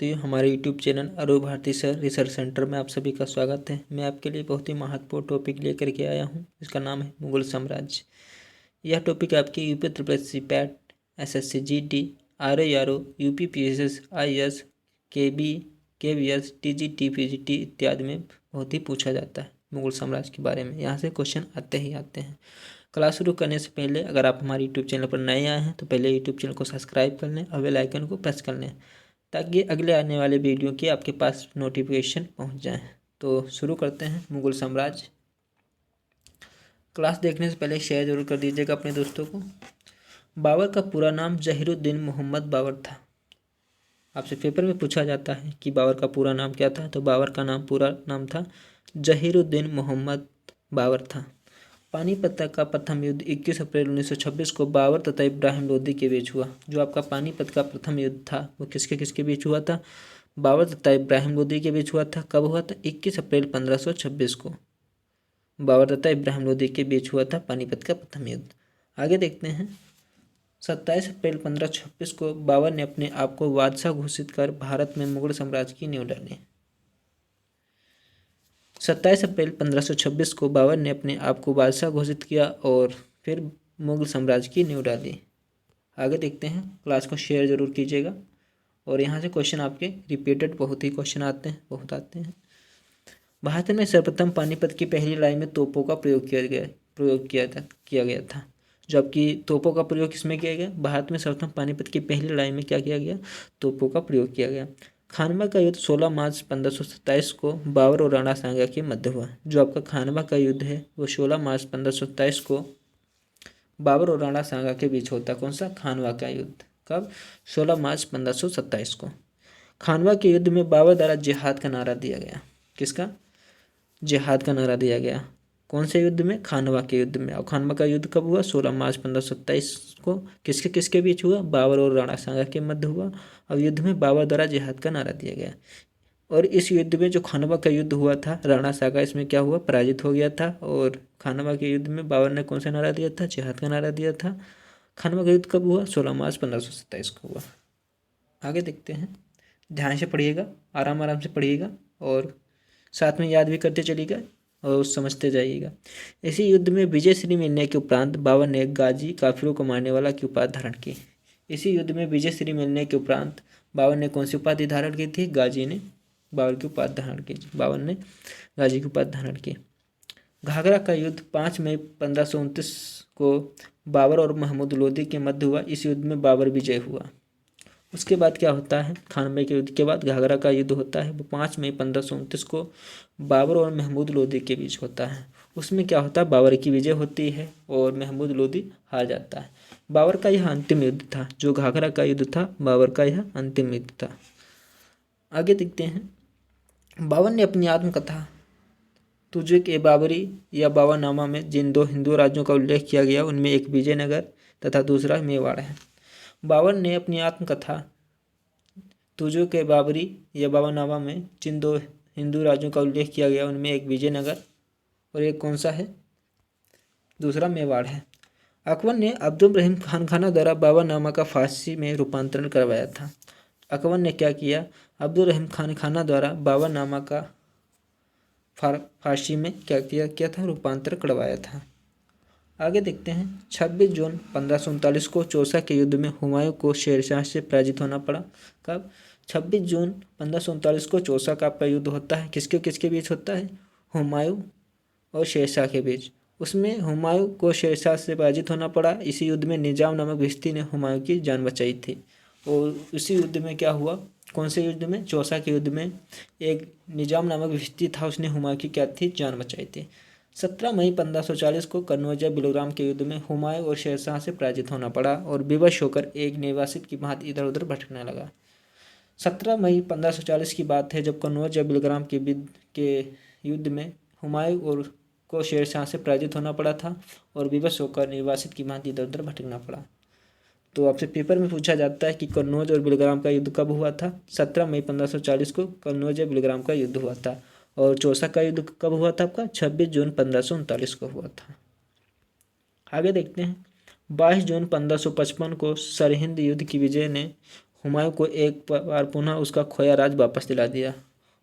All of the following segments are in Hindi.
तो हमारे YouTube channel Arun Bharti sir research centre में आप सभी का स्वागत है। मैं आपके लिए बहुत ही महत्वपूर्ण टॉपिक लेकर के आया हूं। इसका नाम है मुगल साम्राज्य। यह टॉपिक आपके UP triple PET, SSC GD, RRO, UP PSS, IAS, KB, KVS, TGT, PGT इत्यादि में बहुत ही पूछा जाता है। मुगल साम्राज्य के बारे में यहाँ से क्वेश्चन आते ही आते हैं। क्लास शुरू करने से पहले अगर आप हमारे यूट्यूब चैनल पर नए आए हैं तो पहले यूट्यूब चैनल को सब्सक्राइब कर लें और बेल आइकन को प्रेस कर लें ताकि अगले आने वाले वीडियो की आपके पास नोटिफिकेशन पहुंच जाए। तो शुरू करते हैं मुगल साम्राज्य। क्लास देखने से पहले शेयर जरूर कर दीजिएगा अपने दोस्तों को। बाबर का पूरा नाम जहीरुद्दीन मोहम्मद बाबर था। आपसे पेपर में पूछा जाता है कि बाबर का पूरा नाम क्या था, तो बाबर का पूरा नाम था जहीरुद्दीन मोहम्मद बाबर था। पानीपत का प्रथम युद्ध 21 अप्रैल 1926 को बाबर तथा इब्राहिम लोदी के बीच हुआ। जो आपका पानीपत का प्रथम युद्ध था वो किसके किसके बीच हुआ था? बाबर तथा इब्राहिम लोदी के बीच हुआ था। कब हुआ था? 21 अप्रैल 1526 को बाबर तथा इब्राहिम लोदी के बीच हुआ था पानीपत का प्रथम युद्ध। आगे देखते हैं। 27 अप्रैल 1526 को बाबर ने अपने आप को बादशाह घोषित कर भारत में मुगल साम्राज्य की नींव डाली। 27 अप्रैल 1526 को बाबर ने अपने आप को बादशाह घोषित किया और फिर मुगल साम्राज्य की नींव डाली। आगे देखते हैं। क्लास को शेयर जरूर कीजिएगा। और यहाँ से क्वेश्चन आपके रिपीटेड बहुत ही क्वेश्चन आते हैं। भारत में सर्वप्रथम पानीपत की पहली लड़ाई में तोपों का प्रयोग किया गया था। जो आपकी तोपों का प्रयोग किसमें किया गया? भारत में सर्वप्रथम पानीपत की पहली लड़ाई में क्या किया गया? तोपों का प्रयोग किया गया। खानवा का युद्ध 16 मार्च 1527 को बाबर और राणा सांगा के मध्य हुआ। जो आपका खानवा का युद्ध है वो 16 मार्च 1527 को बाबर और राणा सांगा के बीच होता। कौन सा? खानवा का युद्ध। कब? 16 मार्च 1527 को। खानवा के युद्ध में बाबर द्वारा जिहाद का नारा दिया गया। किसका? जिहाद का नारा दिया गया। कौन से युद्ध में? खानवा के युद्ध में। और खानवा का युद्ध कब हुआ? 16 मार्च 1527 को। किसके किसके बीच हुआ? बाबर और राणा सांगा के मध्य हुआ। और युद्ध में बाबर द्वारा जिहाद का नारा दिया गया। और इस युद्ध में जो खानवा का युद्ध हुआ था, राणा सांगा इसमें क्या हुआ? पराजित हो गया था। और खानवा के युद्ध में बाबर ने कौन सा नारा दिया था? जिहाद का नारा दिया था। खानवा का युद्ध कब हुआ? 16 मार्च 1527 को हुआ। आगे देखते हैं। ध्यान से पढ़िएगा, आराम आराम से पढ़िएगा और साथ में याद भी करते चलिएगा और समझते जाइएगा। इसी युद्ध में विजय श्री मिलने के उपरांत बाबर ने गाजी काफिरों को मारने वाला की उपाधि धारण की। इसी युद्ध में विजय श्री मिलने के उपरांत बाबर ने कौन सी उपाधि धारण की थी? गाजी ने बाबर की उपाधि धारण की। बाबर ने गाजी की उपाधि धारण की। घाघरा का युद्ध 5 मई 1529 को बाबर और महमूद लोदी के मध्य हुआ। इस युद्ध में बाबर विजय हुआ। उसके बाद क्या होता है? खानवे के युद्ध के बाद घाघरा का युद्ध होता है। वो 5 मई 1529 को बाबर और महमूद लोदी के बीच होता है। उसमें क्या होता है? बाबर की विजय होती है और महमूद लोदी हार जाता है। बाबर का यह अंतिम युद्ध था। जो घाघरा का युद्ध था, बाबर का यह अंतिम युद्ध था। आगे देखते हैं। बाबर ने अपनी आत्मकथा तुझे के बाबरी या बाबरनामा में जिन 2 हिंदू राज्यों का उल्लेख किया गया उनमें एक विजयनगर तथा दूसरा मेवाड़ है। बाबर ने अपनी आत्मकथा तुझो के बाबरी या बाबरनामा में जिन 2 हिंदू राज्यों का उल्लेख किया गया उनमें एक विजयनगर और एक कौन सा है? दूसरा मेवाड़ है। अकबर ने अब्दुल रहीम खान खाना द्वारा बाबरनामा का फारसी में रूपांतरण करवाया था। अकबर ने क्या किया? अब्दुल रहीम खान खाना द्वारा बाबरनामा का फारसी में क्या था? रूपांतरण करवाया था। आगे देखते हैं। 26 जून 1539 को चौसा के युद्ध में हुमायूं को शेरशाह से पराजित होना पड़ा। कब? 26 जून 1539 को चौसा का आपका युद्ध होता है। किसके किसके बीच होता है? हुमायूं और शेरशाह के बीच। उसमें हुमायूं को शेरशाह से पराजित होना पड़ा। इसी युद्ध में निजाम नामक भिश्ती ने हुमायूं की जान बचाई थी। और उसी युद्ध में क्या हुआ? कौन से युद्ध में? चौसा के युद्ध में एक निजाम नामक भिश्ती था, उसने हुमायूं की क्या थी? जान बचाई थी। 17 मई 1540 को कन्नौज बिलग्राम के युद्ध में हुमायूं और शेरशाह से पराजित होना पड़ा और विवश होकर एक निर्वासित की भांति इधर उधर भटकने लगा। 17 मई 1540 की बात है जब कन्नौज बिलग्राम के युद्ध में हुमायूं और को शेरशाह से पराजित होना पड़ा था और विवश होकर निर्वासित की भांति इधर उधर भटकना पड़ा। तो आपसे पेपर में पूछा जाता है कि कन्नौज और बिलग्राम का युद्ध कब हुआ था? 17 मई 1540 को कन्नौज बिलग्राम का युद्ध हुआ था। और चौसा का युद्ध कब हुआ था आपका? 26 जून 1539 को हुआ था। आगे देखते हैं। 22 जून 1555 को सरहिंद युद्ध की विजय ने हुमायूं को एक बार पुनः उसका खोया राज वापस दिला दिया।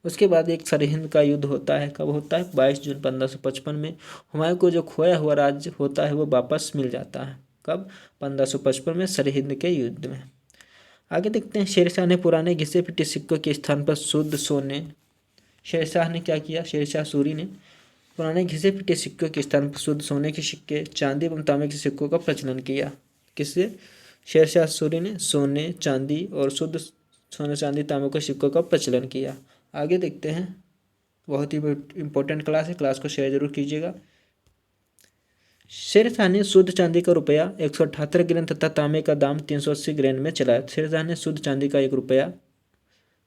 उसके बाद एक सरहिंद का युद्ध होता है। कब होता है? 22 जून 1555 में हुमायूं को जो खोया हुआ राज्य होता है वो वापस मिल जाता है। कब? 1555 में सरहिंद के युद्ध में। आगे देखते हैं, शेरशाह ने पुराने घिसे पिटे सिक्कों के स्थान पर शुद्ध सोने। शेरशाह ने क्या किया? शेरशाह सूरी ने पुराने घिसे पिटे सिक्कों के स्थान पर शुद्ध सोने के सिक्के, चांदी एवं तांबे के सिक्कों का प्रचलन किया। किससे? शेरशाह सूरी ने सोने, चांदी और शुद्ध सोने, चांदी, तांबे के सिक्कों का प्रचलन किया। आगे देखते हैं, बहुत ही इंपॉर्टेंट क्लास है, क्लास को शेयर जरूर कीजिएगा। शेरशाह ने शुद्ध चांदी का रुपया 178 ग्रैन तथा तांबे का दाम 380 ग्रैन में चलाया। शेरशाह ने शुद्ध चांदी का रुपया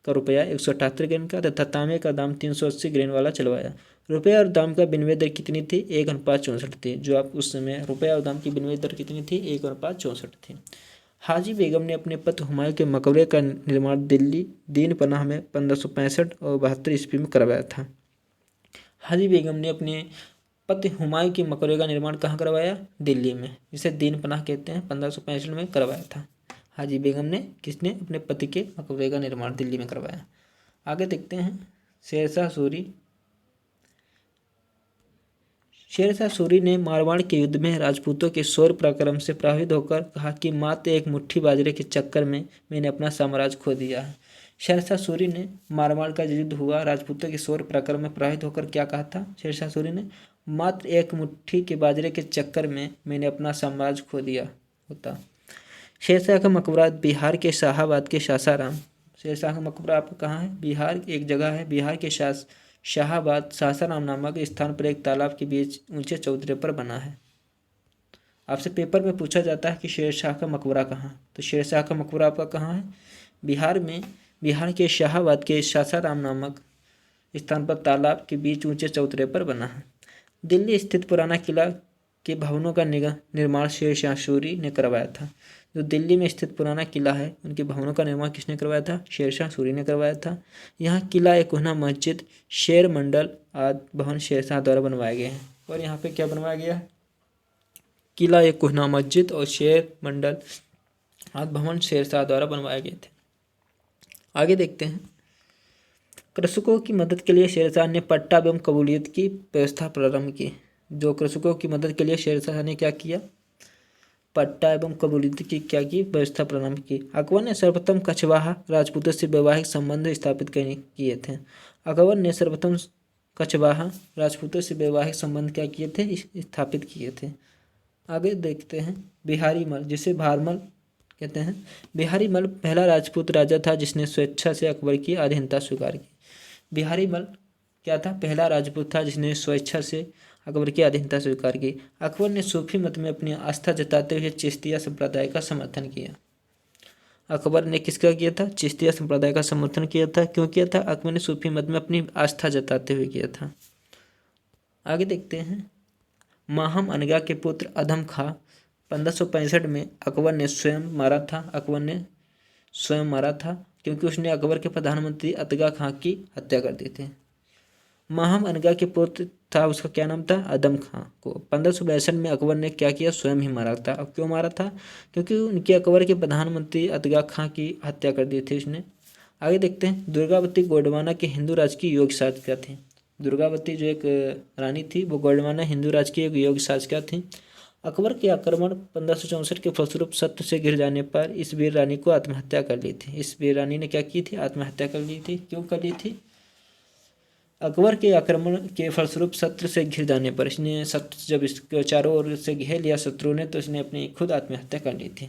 178 ग्रैन का तथा तांबे का दाम 380 ग्रैन वाला चलवाया। रुपया और दाम का विनिमय दर कितनी थी? 1:64 थी। जो आप उस समय रुपया और दाम की विनिमय दर कितनी थी? 1:64 थी। हाजी बेगम ने अपने पति हुमायूं के मकबरे का निर्माण दिल्ली दीन पनाह में 1565 और 72 ईस्वी में करवाया था। हाजी बेगम ने अपने पति हुमायूं के मकबरे का निर्माण कहाँ करवाया? दिल्ली में, जिसे दीन पनाह कहते हैं, 1565 में करवाया था। हाजी बेगम ने, किसने? अपने पति के मकबरे का निर्माण दिल्ली में करवाया। आगे देखते हैं, शेरशाह सूरी। शेरशाह सूरी ने मारवाड़ के युद्ध में राजपूतों के शौर्य पराक्रम से प्रभावित होकर कहा कि मात्र एक मुट्ठी बाजरे के चक्कर में मैंने अपना साम्राज्य खो दिया है। शेरशाह सूरी ने मारवाड़ का युद्ध हुआ, राजपूतों के शौर्य पराक्रम में प्रभावित होकर क्या कहा था शेरशाह सूरी ने? मात्र एक मुट्ठी के बाजरे के चक्कर में मैंने अपना साम्राज्य खो दिया होता। शेरशाह का मकबरा बिहार के शाहाबाद के सासाराम। शेरशाह का मकबरा आपका कहाँ है? बिहार, एक जगह है बिहार के शाहाबाद सासाराम नामक स्थान पर एक तालाब के बीच ऊंचे चौतरे पर बना है। आपसे पेपर में पूछा जाता है कि शेरशाह का मकबरा कहाँ है, तो शेरशाह का मकबरा आपका कहाँ है? बिहार में, बिहार के शाहाबाद के सासाराम नामक स्थान पर तालाब के बीच ऊंचे चौतरे पर बना है। दिल्ली स्थित पुराना किला के भवनों का निर्माण शेरशाह सूरी ने करवाया था। जो दिल्ली में स्थित पुराना किला है, उनके भवनों का निर्माण किसने करवाया था? शेरशाह सूरी ने करवाया था। यहाँ किला, एक कोहना मस्जिद, शेर मंडल आदि भवन शेरशाह द्वारा बनवाए गए हैं। और यहाँ पे क्या बनवाया गया है? किला, एक कोहना मस्जिद और शेर मंडल आदि भवन शेरशाह द्वारा बनवाए गए थे। आगे देखते हैं, कृषकों की मदद के लिए शेरशाह ने पट्टा एवं कबूलियत की व्यवस्था प्रारंभ की। जो कृषकों की मदद के लिए शेरशाह ने क्या किया? पट्टा एवं कबूलियत की क्या की व्यवस्था प्रारंभ की। अकबर ने सर्वप्रथम कछवाहा राजपूतों से वैवाहिक संबंध स्थापित किए थे। अकबर ने सर्वप्रथम कछवाहा राजपूतों से वैवाहिक संबंध क्या किए थे? स्थापित किए थे। आगे देखते हैं, बिहारी मल, जिसे भारमल कहते हैं। बिहारी मल पहला राजपूत राजा था जिसने स्वेच्छा से अकबर की अधीनता स्वीकार की। बिहारी मल क्या था? पहला राजपूत था जिसने स्वेच्छा से अकबर की अधीनता स्वीकार की। अकबर ने सूफी मत में अपनी आस्था जताते हुए चिश्तिया संप्रदाय का समर्थन किया। अकबर ने किसका किया था? चिश्तिया संप्रदाय का समर्थन किया था। क्यों किया था? अकबर ने सूफी मत में अपनी आस्था जताते हुए किया था। आगे देखते हैं, माहम अनगा के पुत्र अधम खां 1565 में अकबर ने स्वयं मारा था। अकबर ने स्वयं मारा था क्योंकि उसने अकबर के प्रधानमंत्री अतगा खां की हत्या कर दी थी। माहम अनगा के पुत्र था, उसका क्या नाम था? अदम खां को 1562 में अकबर ने क्या किया? स्वयं ही मारा था। अब क्यों मारा था? क्योंकि उनके अकबर के प्रधानमंत्री अतगा खां की हत्या कर दी थी उसने। आगे देखते हैं, दुर्गावती गोंडवाना के हिंदू राज की योग शासका थी। दुर्गावती जो एक रानी थी, वो गोंडवाना हिंदू राज की एक योग शासका थी। अकबर के आक्रमण 1564 के फलस्वरूप सत्य से गिर जाने पर इस वीर रानी को आत्महत्या कर ली थी। इस वीर रानी ने क्या की थी? आत्महत्या कर ली थी। क्यों कर ली थी? अकबर के आक्रमण के फलस्वरूप सत्य से घिर जाने पर, इसने सत्य जब इसके चारों ओर से घेर लिया शत्रु ने, तो इसने अपनी खुद आत्महत्या कर ली थी।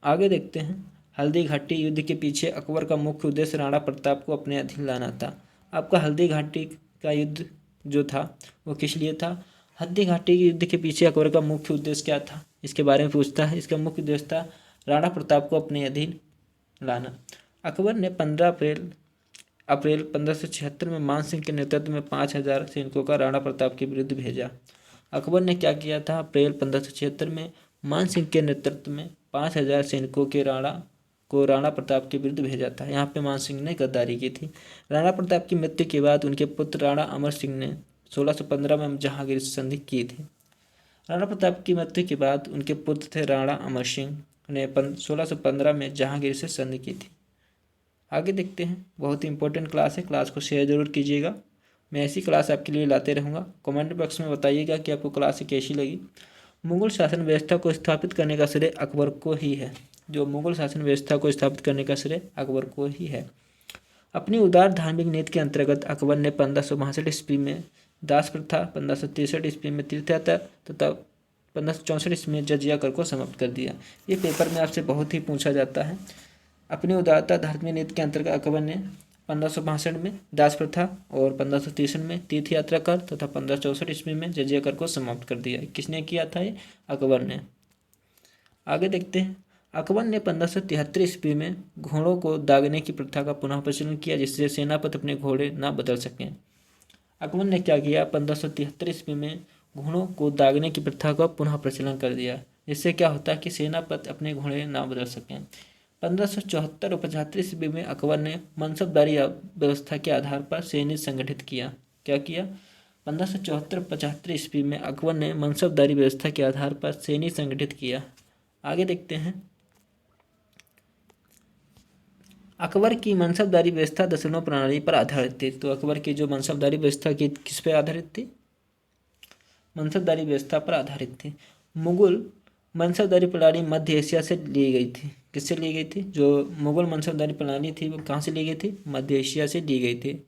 आगे देखते हैं, हल्दी घाटी युद्ध के पीछे अकबर का मुख्य उद्देश्य राणा प्रताप को अपने अधीन लाना था। आपका हल्दी घाटी का युद्ध जो था वो किस लिए था? हल्दी घाटी के युद्ध के पीछे अकबर का मुख्य उद्देश्य क्या था, इसके बारे में पूछता है। इसका मुख्य उद्देश्य था राणा प्रताप को अपने अधीन लाना। अकबर ने 15 अप्रैल 1576 में मान सिंह के नेतृत्व में 5000 सैनिकों का राणा प्रताप के विरुद्ध भेजा। अकबर ने क्या किया था? अप्रैल 1576 में मान सिंह के नेतृत्व में 5000 सैनिकों के राणा प्रताप के विरुद्ध भेजा था। यहाँ पे मान सिंह ने गद्दारी की थी। राणा प्रताप की मृत्यु के बाद उनके पुत्र राणा अमर सिंह ने 1615 में जहांगीर से संधि की थी। राणा प्रताप की मृत्यु के बाद उनके पुत्र थे राणा अमर सिंह, ने 1615 में जहांगीर से संधि की थी। आगे देखते हैं, बहुत ही इंपॉर्टेंट क्लास है, क्लास को शेयर जरूर कीजिएगा। मैं ऐसी क्लास आपके लिए लाते रहूँगा। कमेंट बॉक्स में बताइएगा कि आपको क्लास कैसी लगी। मुगल शासन व्यवस्था को स्थापित करने का श्रेय अकबर को ही है। जो मुगल शासन व्यवस्था को स्थापित करने का श्रेय अकबर को ही है। अपनी उदार धार्मिक नीति के अंतर्गत अकबर ने 1562 ईस्वी में दास प्रथा, 1563 ईस्वी में तीर्थयात्रा तथा 1564 ईस्वी में जजिया कर को समाप्त कर दिया। ये पेपर में आपसे बहुत ही पूछा जाता है। अपनी उदारता धार्मिक नीति के अंतर्गत अकबर ने 1562 में दास प्रथा और 1563 में तीर्थ यात्रा कर तथा 1564 ईस्वी में जजिया कर को समाप्त कर दिया। किसने किया था ये? अकबर ने। आगे देखते हैं, अकबर ने 1573 ईस्वी में घोड़ों को दागने की प्रथा का पुनः प्रचलन किया, जिससे सेनापति अपने घोड़े न बदल सकें। अकबर ने क्या किया? 1573 ईस्वी में घोड़ों को दागने की प्रथा का पुनः प्रचलन कर दिया, जिससे क्या होता है कि सेनापति अपने घोड़े ना बदल सकें। 1574 और 75 ईस्वी में अकबर ने मनसबदारी व्यवस्था के आधार पर सैनिक संगठित किया। क्या किया? 1574 75 ईस्वी में अकबर ने मनसबदारी व्यवस्था के आधार पर सैनिक संगठित किया। आगे देखते हैं, अकबर की मनसबदारी व्यवस्था दशरथों प्रणाली पर आधारित थी। तो अकबर की जो मनसबदारी व्यवस्था की किस पर आधारित थी? मनसबदारी व्यवस्था पर आधारित थी। मुगल मनसबदारी प्रणाली मध्य एशिया से ली गई थी। किससे ली गई थी? जो मुगल मनसबदारी प्रणाली थी वो कहाँ से ली गई थी? मध्य एशिया से ली गई थी,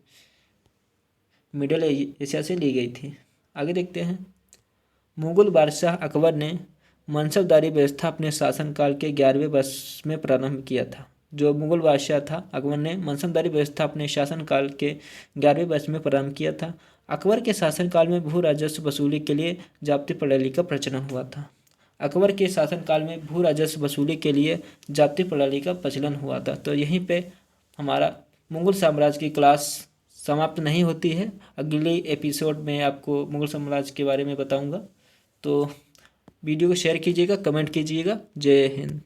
मिडल एशिया से ली गई थी। आगे देखते हैं, मुगल बादशाह अकबर ने मनसबदारी व्यवस्था अपने शासनकाल के 11वें वर्ष में प्रारंभ किया था। जो मुगल बादशाह था अकबर ने मनसबदारी व्यवस्था अपने शासनकाल के 11वें वर्ष में प्रारंभ किया था। अकबर के शासनकाल में भू राजस्व वसूली के लिए जाब्ती प्रणाली का प्रचलन हुआ था। अकबर के शासनकाल में भू राजस्व वसूली के लिए जाब्ती प्रणाली का प्रचलन हुआ था। तो यहीं पे हमारा मुगल साम्राज्य की क्लास समाप्त नहीं होती है। अगले एपिसोड में आपको मुगल साम्राज्य के बारे में बताऊंगा। तो वीडियो को शेयर कीजिएगा, कमेंट कीजिएगा। जय हिंद।